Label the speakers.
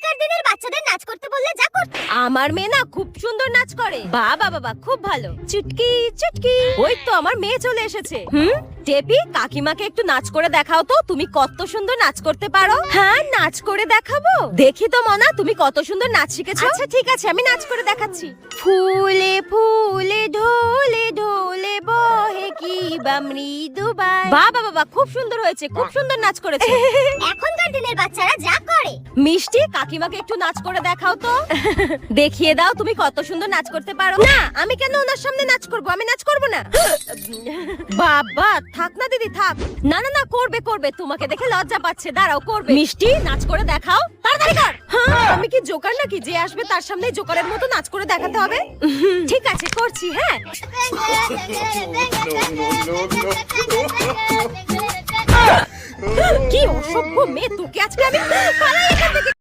Speaker 1: এখনকার দিনের বাচ্চাদের নাচ করতে বললে যা করতে।
Speaker 2: আমার মেয়ে না খুব সুন্দর নাচ করে। বাবা বাবা খুব ভালো। চুটকি চুটকি। ওই তো আমার মেয়ে চলে এসেছে। টেপি, কাকিমাকে একটু নাচ করে দেখাও তো, তুমি কত সুন্দর নাচ করতে পারো। হ্যাঁ, নাচ করে দেখাবো। দেখি তো মনা, তুমি কত সুন্দর নাচ শিখেছো। আচ্ছা ঠিক আছে, আমি নাচ করে দেখাচ্ছি। ফুলে ফুলে ঢোলে ঢোলে বহে কি বা মৃদু বাই। বাবা বাবা খুব সুন্দর হয়েছে, খুব সুন্দর নাচ করেছে।
Speaker 1: এখনকার দিনের বাচ্চারা যা করে।
Speaker 2: মিষ্টি, কাকিমাকে একটু নাচ করে দেখাও তো। দেখিয়ে দাও তুমি কত সুন্দর নাচ করতে পারো। না, আমি কেন ওনার সামনে নাচ করব? আমি নাচ করব না। বাবা থাক না দিদি, থাক। না না না, করবে করবে, তোমাকে দেখে লজ্জা পাচ্ছে। দাঁড়াও, করবে। মিষ্টি, নাচ করে দেখাও, তাড়াতাড়ি কর। হ্যাঁ, আমি কি জোকার নাকি যে আসবে তার সামনে জোকারের মতো নাচ করে দেখাতে হবে? ঠিক আছে, করছি। হ্যাঁ, কি অসভ্য মেয়ে, তোকে আজকে আমি পালাই এখান থেকে।